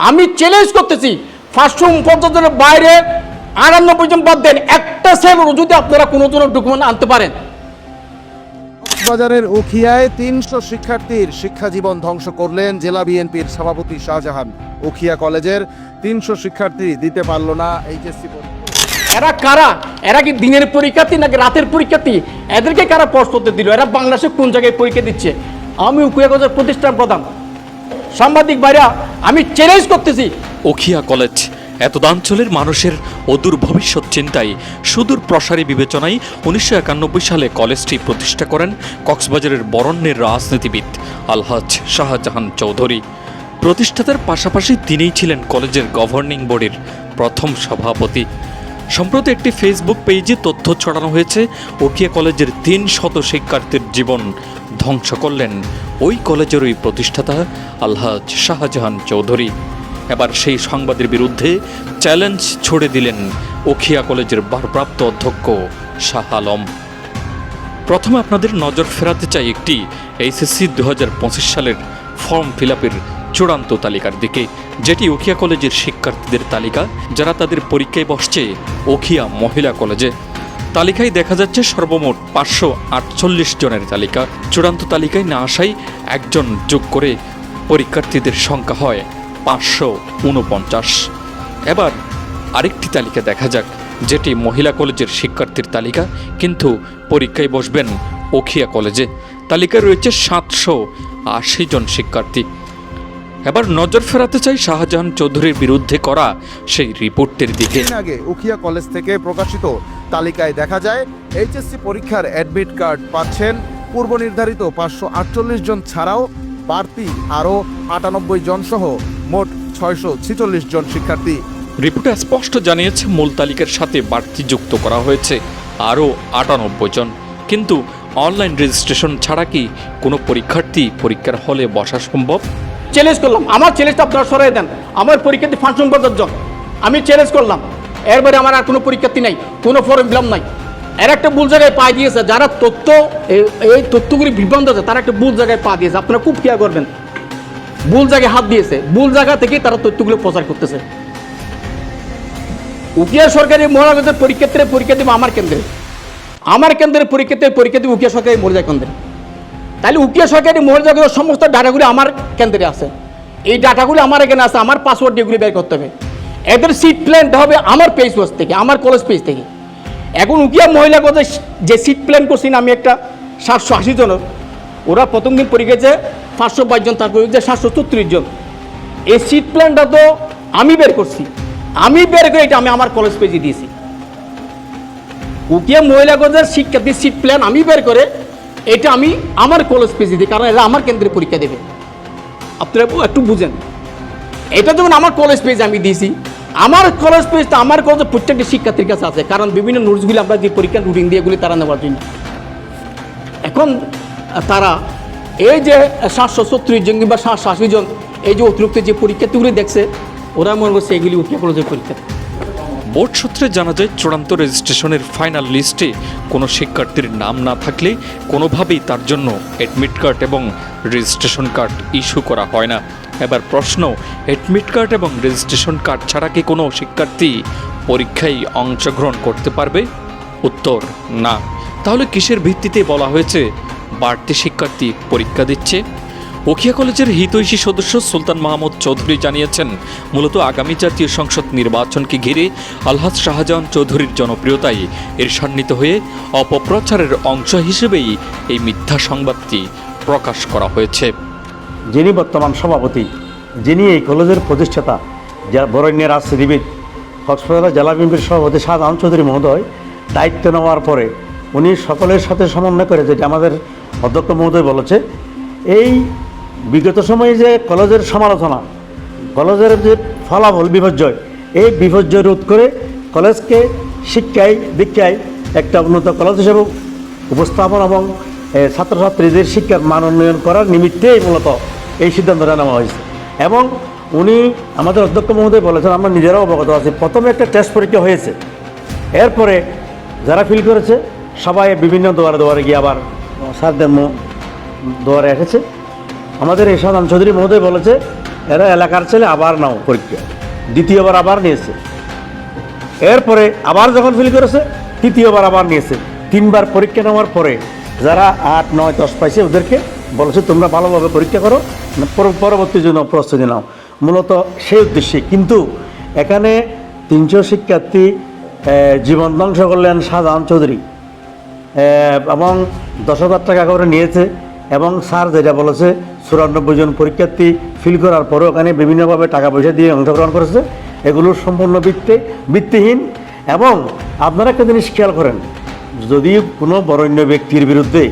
আমি চ্যালেঞ্জ করতেছি first room পর্যটনের বাইরে 98 জন বাদ দেন, একটা সেল যদি আপনারা কোনো ডকুমেন্ট আনতে পারেন। কক্সবাজারের উখিয়ায় 300 শিক্ষার্থীর শিক্ষা জীবন ধ্বংস করলেন জেলা বিএনপির সভাপতি শাহজাহান। উখিয়া কলেজের 300 শিক্ষার্থী দিতে পারল না এইচএসসি পরীক্ষা। এরা কারা? এরা কি দিনের পরীক্ষার্থী নাকি রাতের পরীক্ষার্থী? এদেরকে কারা পাস করতে দিল? এরা বাংলাদেশে কোন জায়গায় পরীক্ষা দিচ্ছে? আমি উখিয়া কলেজের প্রতিষ্ঠান প্রধান, সাংবাদিক ভাইরা, আমি চ্যালেঞ্জ করতেছি। উখিয়া কলেজ এতদাঞ্চলের মানুষের অদূর ভবিষ্যৎ চিন্তায় সুদূর প্রসারী বিবেচনায় 1991 সালে কলেজটি প্রতিষ্ঠা করেন কক্সবাজারের বরেণ্যের রাজনীতিবিদ আলহাজ শাহজাহান চৌধুরী। প্রতিষ্ঠাতার পাশাপাশি তিনিই ছিলেন কলেজের গভর্নিং বডির প্রথম সভাপতি। সম্প্রতি একটি ফেসবুক পেজে তথ্য ছড়ানো হয়েছে, উখিয়া কলেজের 300 শিক্ষার্থীর জীবন ধ্বংস করলেন ওই কলেজেরই প্রতিষ্ঠাতা আলহাজ শাহজাহান চৌধুরী। এবার সেই সংবাদের বিরুদ্ধে চ্যালেঞ্জ ছুড়ে দিলেন উখিয়া কলেজের ভারপ্রাপ্ত অধ্যক্ষ শাহ আলম। প্রথমে আপনাদের নজর ফেরাতে চাই একটি এইচএসসি 2025 সালের ফর্ম ফিল আপের চূড়ান্ত তালিকার দিকে, যেটি উখিয়া কলেজের শিক্ষার্থীদের তালিকা যারা তাদের পরীক্ষায় বসছে উখিয়া মহিলা কলেজে। তালিকায় দেখা যাচ্ছে সর্বমোট 548 জনের তালিকা। চূড়ান্ত তালিকায় না আসায় একজন যোগ করে পরীক্ষার্থীদের সংখ্যা হয় 549। এবার আরেকটি তালিকা দেখা যাক, যেটি মহিলা কলেজের শিক্ষার্থীর তালিকা, কিন্তু পরীক্ষায় বসবেন উখিয়া কলেজে। তালিকায় রয়েছে 780 জন শিক্ষার্থী। এবার নজর ফেরাতে চাই শাহজাহান চৌধুরীর বিরুদ্ধে করা সেই রিপোর্টের দিকে। আগে উখিয়া কলেজ থেকে প্রকাশিত তালিকায় দেখা যায় এইচএসসি পরীক্ষার অ্যাডমিট কার্ড পাচ্ছেন পূর্ব নির্ধারিত 548 জন ছাড়াও বাড়তি আরও 98 জন সহ মোট 646 জন শিক্ষার্থী। রিপোর্টে স্পষ্ট জানিয়েছে মূল তালিকার সাথে বাড়তি যুক্ত করা হয়েছে আরও 98 জন। কিন্তু অনলাইন রেজিস্ট্রেশন ছাড়া কি কোনো পরীক্ষার্থী পরীক্ষার হলে বসা সম্ভব? চ্যালেঞ্জ করলাম, আমার চ্যালেঞ্জটা আপনারা সরাই দেন। আমার পরীক্ষার্থী ফাংশন পর্যন্ত আমি চ্যালেঞ্জ করলাম, এরপরে আমার আর কোনো পরীক্ষার্থী নাই, কোনো ফর্ম ফিল আপ নাই। এর একটা ভুল জায়গায় পা দিয়েছে, যারা তথ্য এই তথ্যগুলি বিভ্রান্ত আছে তারা একটা ভুল জায়গায় পা দিয়েছে। আপনারা খুব খেয়াল করবেন, ভুল জায়গায় হাত দিয়েছে, ভুল জায়গা থেকে তারা তথ্যগুলো প্রচার করতেছে। উখিয়া সরকারি মহিলা কলেজের পরীক্ষার্থীরা পরীক্ষা দেবে আমার কেন্দ্রে, আমার কেন্দ্রের পরীক্ষা দেবে উখিয়া সরকারি মহিলা কেন্দ্রে। তাহলে উখিয়া সরকারি মহিলা কলেজের সমস্ত ডাটাগুলি আমার কেন্দ্রে আছে, এই ডাটাগুলি আমার এখানে আছে, আমার পাসওয়ার্ড এগুলি বের করতে হবে। এদের সিট প্ল্যানটা হবে আমার পেজ থেকে, আমার কলেজ পেজ থেকে। এখন উখিয়া মহিলা কলেজে যে সিট প্ল্যান করছি না আমি একটা 780 জনের, ওরা প্রথম দিন পরীক্ষাছে 522 জন, তারপর 734 জন। এই সিট প্ল্যানটা তো আমি বের করছি, আমি বের করে এটা আমি আমার কলেজ পেজে দিয়েছি। উখিয়া মহিলা কলেজের শিক্ষার্থীর সিট প্ল্যান আমি বের করে এটা আমি আমার কলেজ পেজে দিই, কারণ এরা আমার কেন্দ্রে পরীক্ষা দেবে। আপনারা একটু বুঝেন, এটা যখন আমার কলেজ পেজ আমি দিয়েছি, আমার কলেজ পেজটা আমার কলেজের প্রত্যেকটি শিক্ষার্থীর কাছে আছে, কারণ বিভিন্ন নোটসগুলি আমরা যে পরীক্ষার রুটিন দিয়ে এগুলি তারা নেওয়ার জন্য। এখন তারা এই যে 734 জন কিংবা 780 জন এই যে অতিরিক্ত যে পরীক্ষার্থীগুলি দেখছে, ওরা মনে করছে এগুলি উখিয়া কলেজের পরীক্ষা। বোর্ড সূত্রে জানা যায়, চূড়ান্ত রেজিস্ট্রেশনের ফাইনাল লিস্টে কোনো শিক্ষার্থীর নাম না থাকলে কোনোভাবেই তার জন্য অ্যাডমিট কার্ড এবং রেজিস্ট্রেশন কার্ড ইস্যু করা হয় না। এবার প্রশ্ন, অ্যাডমিট কার্ড এবং রেজিস্ট্রেশন কার্ড ছাড়া কি কোনো শিক্ষার্থী পরীক্ষায় অংশগ্রহণ করতে পারবে? উত্তর না। তাহলে কিসের ভিত্তিতে বলা হয়েছে বাড়তি শিক্ষার্থী পরীক্ষা দিচ্ছে? উখিয়া কলেজের হিতৈষী সদস্য সুলতান মাহমুদ চৌধুরী জানিয়েছেন, মূলত আগামী জাতীয় সংসদ নির্বাচনকে ঘিরে আলহাজ শাহজাহান চৌধুরীর জনপ্রিয়তায় ঈর্ষান্বিত হয়ে অপপ্রচারের অংশ হিসেবেই এই মিথ্যা সংবাদটি প্রকাশ করা হয়েছে। যিনি বর্তমান সভাপতি, যিনি এই কলেজের প্রতিষ্ঠাতা, যা বরেণ্যের রাজনীতিবিদ কক্সবাজার জেলা বিএনপির সভাপতি শাহজাহান চৌধুরী মহোদয় দায়িত্ব নেওয়ার পরে উনি সকলের সাথে সমন্বয় করে, যেটা আমাদের অধ্যক্ষ মহোদয় বলেছে, এই বিগত সময়ে যে কলেজের সমালোচনা, কলেজের যে ফলাফল বিপর্যয়, এই বিপর্যয় রোধ করে কলেজকে শিক্ষায় দীক্ষায় একটা উন্নত কলেজ হিসেবে উপস্থাপন এবং ছাত্রছাত্রীদের শিক্ষার মান উন্নয়ন করার নিমিত্তেই মূলত এই সিদ্ধান্তটা নেওয়া হয়েছে। এবং উনি আমাদের অধ্যক্ষ মহোদয় বলেছেন, আমরা নিজেরাও অবগত আছি, প্রথমে একটা টেস্ট পরীক্ষা হয়েছে, এরপরে যারা ফিল করেছে সবাই বিভিন্ন দুয়ারে গিয়ে আবার স্যারদের দুয়ারে এসেছে। আমাদের এই শাহজাহান চৌধুরী মহোদয় বলেছে এরা এলাকার ছেলে আবার নাও পরীক্ষা, দ্বিতীয়বার আবার নিয়েছে। এরপরে আবার যখন ফিল করেছে তৃতীয়বার আবার নিয়েছে। 3বার পরীক্ষা নেওয়ার পরে যারা 8, 9, 10 পাইছে ওদেরকে বলেছে তোমরা ভালোভাবে পরীক্ষা করো, পরবর্তী জন্য প্রস্তুতি নাও, মূলত সেই উদ্দেশ্যে। কিন্তু এখানে 300 শিক্ষার্থী জীবন ধ্বংস করলেন শাহজাহান চৌধুরী, এবং 10,000 টাকা করে নিয়েছে। এবং স্যার যেটা বলেছে 94 জন পরীক্ষার্থী ফিল করার পরেও ওখানে বিভিন্নভাবে টাকা পয়সা দিয়ে অংশগ্রহণ করেছে, এগুলো সম্পূর্ণ ভিত্তিহীন। এবং আপনারা একটা জিনিস খেয়াল করেন, যদি কোনো বরেণ্য ব্যক্তির বিরুদ্ধে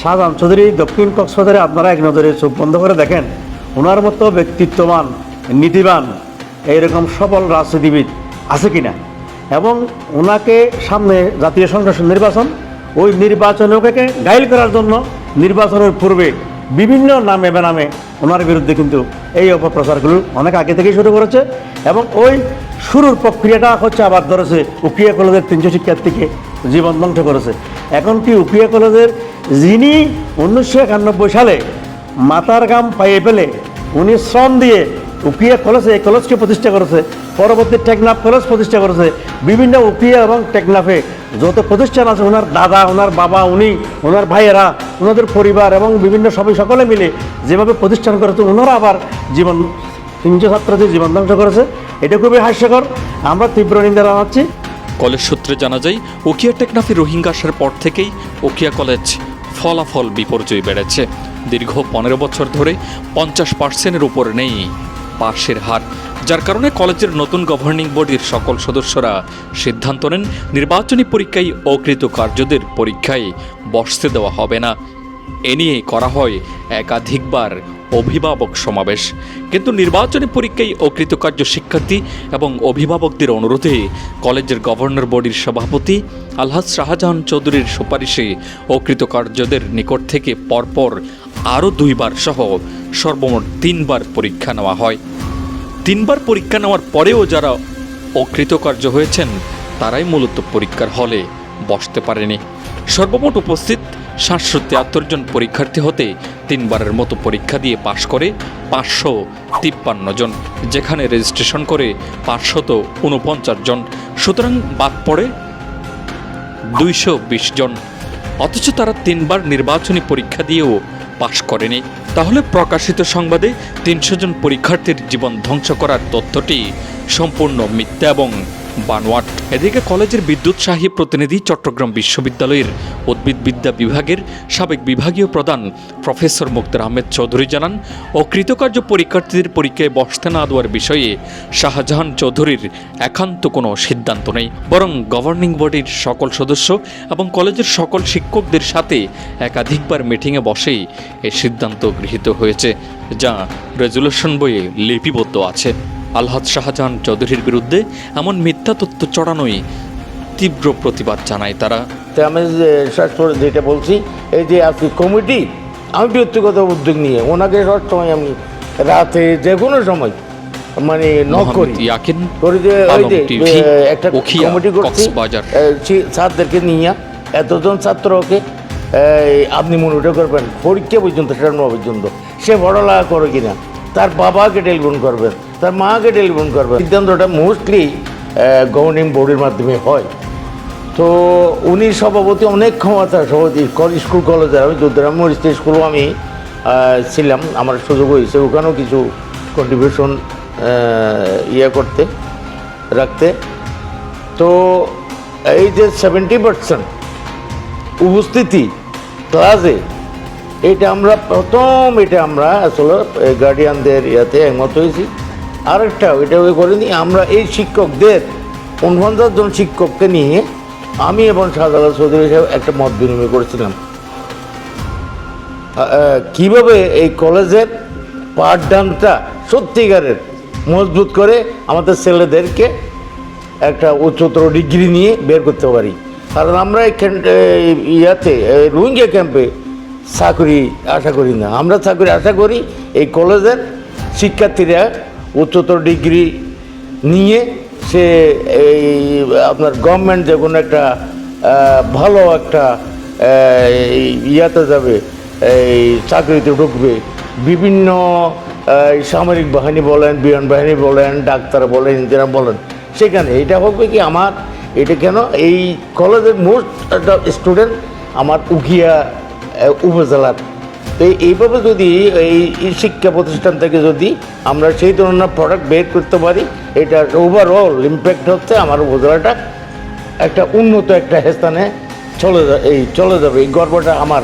শাহজাহান চৌধুরী দক্ষিণ কক্সবাজারে আপনারা এক নজরে চোখ বন্ধ করে দেখেন, ওনার মতো ব্যক্তিত্ববান, নীতিবান, এইরকম সফল রাজনীতিবিদ আছে কিনা। এবং ওনাকে সামনে জাতীয় সংসদ নির্বাচন, ওই নির্বাচনে ওকে গাইল করার জন্য নির্বাচনের পূর্বে বিভিন্ন নামে বেনামে ওনার বিরুদ্ধে কিন্তু এই অপপ্রচারগুলো অনেক আগে থেকেই শুরু করেছে। এবং ওই শুরুর প্রক্রিয়াটা হচ্ছে আবার ধরেছে উকিয়া কলেজের 300 শিক্ষার্থীকে জীবন ধ্বংস করেছে। এখন কি উকিয়া কলেজের যিনি 1991 সালে মাথার গাম পাইয়ে ফেলে উনি শ্রম দিয়ে উকিয়া কলেজে এই কলেজকে প্রতিষ্ঠা করেছে, পরবর্তী টেকনাফ কলেজ প্রতিষ্ঠা করেছে, বিভিন্ন উকিয়া এবং টেকনাফে যত প্রতিষ্ঠান আছে ওনার দাদা, ওনার বাবা, উনি, ওনার ভাইয়েরা, ওনাদের পরিবার এবং বিভিন্ন সকলে মিলে যেভাবে প্রতিষ্ঠান করেছে, ওনারা আবার 300 ছাত্রদের জীবন ধ্বংস করেছে। এটা খুবই হাস্যকর, আমরা তীব্র নিন্দা জানাচ্ছি। কলেজ সূত্রে জানা যায় উকিয়া টেকনাফে রোহিঙ্গা আসার পর থেকেই উকিয়া কলেজ ফলাফল বিপর্যয় বেড়েছে। দীর্ঘ 15 বছর ধরে 50%-এর উপর নেই পাশের হার, যার কারণে কলেজের নতুন গভর্নিং বডির সকল সদস্যরা সিদ্ধান্ত নেন নির্বাচনী পরীক্ষায় অকৃতকার্যদের পরীক্ষায় বসতে দেওয়া হবে না। এ নিয়ে করা হয় একাধিকবার অভিভাবক সমাবেশ, কিন্তু নির্বাচনী পরীক্ষায় অকৃতকার্য শিক্ষার্থী এবং অভিভাবকদের অনুরোধে কলেজের গভর্নর বডির সভাপতি আলহাজ শাহজাহান চৌধুরীর সুপারিশে অকৃতকার্যদের নিকট থেকে পরপর আরও 2বার সহ সর্বমোট 3বার পরীক্ষা নেওয়া হয়। 3বার পরীক্ষা নেওয়ার পরেও যারা অকৃতকার্য হয়েছেন তারাই মূলত পরীক্ষার হলে বসতে পারেনি। সর্বমোট উপস্থিত 773 জন পরীক্ষার্থী হতে 3বারের মতো পরীক্ষা দিয়ে পাশ করে 553 জন, যেখানে রেজিস্ট্রেশন করে 549 জন। সুতরাং বাদ পড়ে 220 জন, অথচ তারা 3বার নির্বাচনী পরীক্ষা দিয়েও পাশ করেনি। তাহলে প্রকাশিত সংবাদে 300 জন পরীক্ষার্থীর জীবন ধ্বংস করার তথ্যটি সম্পূর্ণ মিথ্যা এবং বানোয়াট। এদিকে কলেজের বিদ্যুৎসাহী প্রতিনিধি চট্টগ্রাম বিশ্ববিদ্যালয়ের উদ্ভিদবিদ্যা বিভাগের সাবেক বিভাগীয় প্রধান প্রফেসর মুক্তার আহমেদ চৌধুরী জানান, অকৃতকার্য পরীক্ষার্থীদের পরীক্ষায় বসতে না দেওয়ার বিষয়ে শাহজাহান চৌধুরীর একান্ত কোনো সিদ্ধান্ত নেই, বরং গভর্নিং বডির সকল সদস্য এবং কলেজের সকল শিক্ষকদের সাথে একাধিকবার মিটিংয়ে বসেই এই সিদ্ধান্ত গৃহীত হয়েছে, যা রেজুলেশন বইয়ে লিপিবদ্ধ আছে। আলহাজ শাহজাহান চৌধুরীর বিরুদ্ধে এমন মিথ্যা তথ্য চড়ানোই তীব্র প্রতিবাদ জানায় তারা। আমি যেটা বলছি, এই যে আপনি কমিটি, আমি ব্যক্তিগত উদ্যোগ নিয়ে ওনাকে সবসময় আমি রাতে যে কোনো সময় মানে নক করি, করি যে ওই যে একটা কমিটি করছি ছাত্রদেরকে নিয়ে, এতজন ছাত্রকে আপনি মনিটর করবেন পরীক্ষা পর্যন্ত, সেটা পর্যন্ত সে পড়ালেখা করে কিনা, তার বাবাকে টেলিফোন করবেন, তার মাকে টেলিফোন করবেন। সিদ্ধান্তটা মোস্টলি গভর্নিং বোর্ডের মাধ্যমে হয়। তো উনি সভাপতি, অনেক ক্ষমতা সভাপতি স্কুল কলেজের, আমি যুদ্ধরাম স্কুলও আমি ছিলাম, আমার সুযোগ হয়েছে ওখানেও কিছু কন্ট্রিবিউশন করতে রাখতে। তো এই যে 70% উপস্থিতি ক্লাসে, এটা আমরা আসলে গার্ডিয়ানদের একমত হয়েছি। আরেকটা ওইটা করিনি, আমরা এই শিক্ষকদের 49 জন শিক্ষককে নিয়ে আমি এবং শাহজালাল চৌধুরী সাহেব একটা মত বিনিময় করেছিলাম কীভাবে এই কলেজের পাঠদানটা সত্যিকারের মজবুত করে আমাদের ছেলেদেরকে একটা উচ্চতর ডিগ্রি নিয়ে বের করতে পারি। কারণ আমরা রোহিঙ্গা ক্যাম্পে চাকরি আশা করি না, আমরা চাকরি আশা করি এই কলেজের শিক্ষার্থীরা উচ্চতর ডিগ্রি নিয়ে সে এই আপনার গভর্নমেন্ট যে কোনো একটা ভালো একটা যাবে, এই চাকরিতে ঢুকবে, বিভিন্ন সামরিক বাহিনী বলেন, বিমান বাহিনী বলেন, ডাক্তার বলেন, ইঞ্জিনিয়ার বলেন, সেখানে এটা হবে কি আমার এটা কেন এই কলেজের মোস্ট স্টুডেন্ট আমার উখিয়া উপজেলার। তো এইভাবে যদি এই শিক্ষা প্রতিষ্ঠান থেকে যদি আমরা সেই ধরনের প্রোডাক্ট বের করতে পারি, এটার ওভারঅল ইম্প্যাক্ট হচ্ছে আমার উপজেলাটা একটা উন্নত একটা স্থানে চলে যাবে। এই গর্বটা আমার।